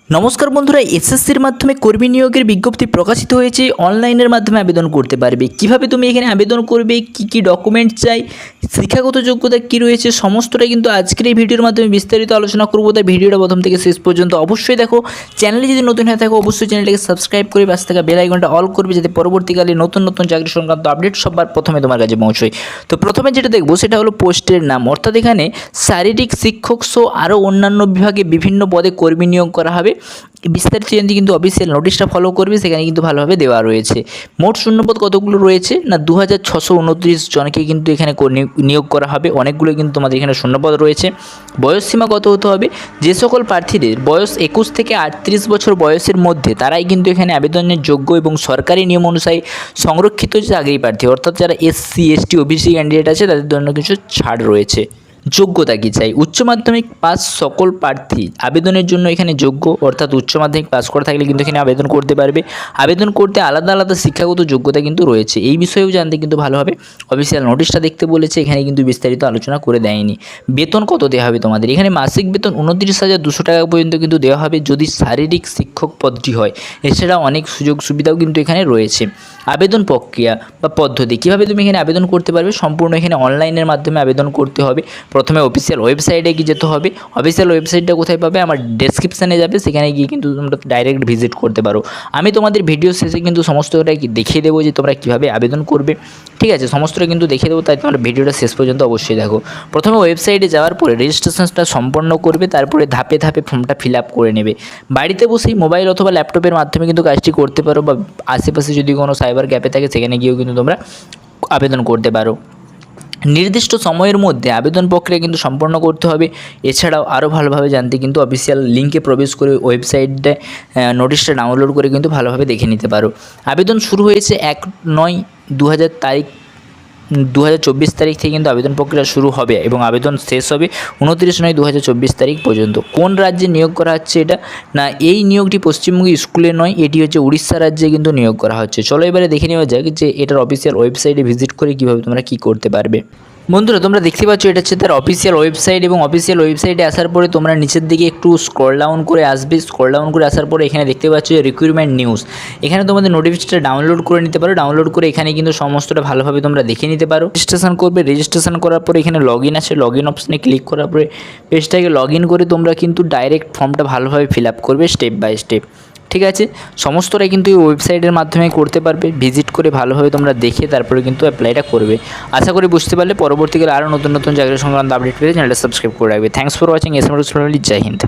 নমস্কার বন্ধুরা, এসএসসির মাধ্যমে কর্মী নিয়োগের বিজ্ঞপ্তি প্রকাশিত হয়েছে। অনলাইনের মাধ্যমে আবেদন করতে পারবে। কিভাবে তুমি এখানে আবেদন করবে, কি কি ডকুমেন্ট চাই, শিক্ষাগত যোগ্যতা কি রয়েছে, সমস্তটা কিন্তু আজকের এই ভিডিওর মাধ্যমে বিস্তারিত আলোচনা করব। তাই ভিডিওটা প্রথম থেকে শেষ পর্যন্ত অবশ্যই দেখো। চ্যানেলে যদি নতুন হয়ে থাকো অবশ্যই চ্যানেলটাকে সাবস্ক্রাইব করে পাশে থাকা বেল আইকনটা অল করবে, যাতে পরবর্তীকালে নতুন নতুন চাকরি সংক্রান্ত আপডেট সবার প্রথমে তোমার কাছে পৌঁছয়। তো প্রথমে যেটা দেখবো সেটা হলো পোস্টের নাম, অর্থাৎ এখানে শারীরিক শিক্ষক সহ আরও অন্যান্য বিভাগে বিভিন্ন পদে কর্মী নিয়োগ করা হবে। বিস্তারিত জানতে কিন্তু অফিসিয়াল নোটিশটা ফলো করবে, সেখানে কিন্তু ভালোভাবে দেওয়া রয়েছে। মোট শূন্যপদ কতগুলো রয়েছে না 2629 জনকে কিন্তু এখানে নিয়োগ করা হবে। অনেকগুলো কিন্তু তোমাদের এখানে শূন্যপদ রয়েছে। বয়সসীমা কত হতে হবে, যে সকল প্রার্থীদের বয়স 21 থেকে 38 বছর বয়সের মধ্যে তারাই কিন্তু এখানে আবেদনের যোগ্য এবং সরকারি নিয়ম অনুযায়ী সংরক্ষিত চাকরি প্রার্থী, অর্থাৎ যারা এসসি এসটি ওবিসি ক্যান্ডিডেট আছে তাদের জন্য কিছু ছাড় রয়েছে। যোগ্যতা কী চাই, উচ্চ মাধ্যমিক পাস সকল প্রার্থী আবেদনের জন্য এখানে যোগ্য, অর্থাৎ উচ্চ মাধ্যমিক পাস করা থাকলে কিন্তু এখানে আবেদন করতে পারবে। আবেদন করতে আলাদা আলাদা শিক্ষাগত যোগ্যতা কিন্তু রয়েছে। এই বিষয়েও জানতে কিন্তু ভালোভাবে অফিসিয়াল নোটিশটা দেখতে বলেছে, এখানে কিন্তু বিস্তারিত আলোচনা করে দেয়নি। বেতন কত দেওয়া হবে তোমাদের, এখানে মাসিক বেতন 29,200 টাকা পর্যন্ত কিন্তু দেওয়া হবে যদি শারীরিক শিক্ষক পদটি হয়। এছাড়া অনেক সুযোগ সুবিধাও কিন্তু এখানে রয়েছে। আবেদন প্রক্রিয়া বা পদ্ধতি, কীভাবে তুমি এখানে আবেদন করতে পারবে, সম্পূর্ণ এখানে অনলাইনের মাধ্যমে আবেদন করতে হবে। প্রথমে অফিসিয়াল ওয়েবসাইটে গিয়ে যেতে হবে। অফিসিয়াল ওয়েবসাইটটা কোথায় পাবে, আমার ডেসক্রিপশানে যাবে, সেখানে গিয়ে কিন্তু তোমরা ডাইরেক্ট ভিজিট করতে পারো। আমি তোমাদের ভিডিও শেষে কিন্তু সমস্তটা দেখিয়ে দেবো যে তোমরা কীভাবে আবেদন করবে, ঠিক আছে, সমস্তটা কিন্তু দেখিয়ে দেবো। তাই তোমরা ভিডিওটা শেষ পর্যন্ত অবশ্যই দেখো। প্রথমে ওয়েবসাইটে যাওয়ার পরে রেজিস্ট্রেশনটা সম্পন্ন করবে, তারপরে ধাপে ধাপে ফর্মটা ফিল আপ করে নেবে। বাড়িতে বসেই মোবাইল অথবা ল্যাপটপের মাধ্যমে কিন্তু কাজটি করতে পারো, বা আশেপাশে যদি কোনো সাইবার ক্যাফে থাকে সেখানে গিয়েও কিন্তু তোমরা আবেদন করতে পারো। নির্দিষ্ট সময়ের মধ্যে আবেদন প্রক্রিয়া কিন্তু সম্পন্ন করতে হবে। এছাড়াও আরও ভালোভাবে জানতে কিন্তু অফিসিয়াল লিঙ্কে প্রবেশ করে ওয়েবসাইটে নোটিশটা ডাউনলোড করে কিন্তু ভালোভাবে দেখে নিতে পারো। আবেদন শুরু হয়েছে 1/9/2000 তারিখ 2024 তারিখ থেকে কিন্তু আবেদন প্রক্রিয়া শুরু হবে এবং আবেদন শেষ হবে 29/9/2024 তারিখ পর্যন্ত। কোন রাজ্যে নিয়োগ করা হচ্ছে এটা না, এই নিয়োগটি পশ্চিমবঙ্গ স্কুলে নয়, এটি হচ্ছে উড়িষ্যা রাজ্যে কিন্তু নিয়োগ করা হচ্ছে। চলো এবারে দেখে নেওয়া যাক যে এটার অফিসিয়াল ওয়েবসাইটে ভিজিট করে কীভাবে তোমরা কী করতে পারবে। বন্ধুরা তোমরা দেখতে পাচ্ছ এটা হচ্ছে তার অফিসিয়াল ওয়েবসাইট, এবং অফিসিয়াল ওয়েবসাইটে আসার পরে তোমরা নিচের দিকে একটু স্ক্রল ডাউন করে আসবে। স্ক্রল ডাউন করে আসার পরে এখানে দেখতে পাচ্ছ যে রিক্রুটমেন্ট নিউজ, এখানে তোমাদের নোটিফিকেশনটা ডাউনলোড করে নিতে পারো। ডাউনলোড করে এখানে কিন্তু সমস্তটা ভালোভাবে তোমরা দেখে নিতে পারো। রেজিস্ট্রেশন করবে, রেজিস্ট্রেশন করার পরে এখানে লগ ইন আছে, লগ ইন অপশানে ক্লিক করার পরে পেজটাকে লগ ইন করে তোমরা কিন্তু ডাইরেক্ট ফর্মটা ভালোভাবে ফিল আপ করবে স্টেপ বাই স্টেপ, ঠিক আছে। সমস্তটাই কিন্তু এই ওয়েবসাইটের মাধ্যমে করতে পারবে। ভিজিট করে ভালোভাবে তোমরা দেখে তারপরে কিন্তু অ্যাপ্লাইটা করবে। আশা করি বুঝতে পারলে। পরবর্তীকালে আরও নতুন নতুন চাকরি সংক্রান্ত আপডেট পেতে চ্যানেলটা সাবস্ক্রাইব করে রাখবে। Thanks for watching. S M family. জয় হিন্দ।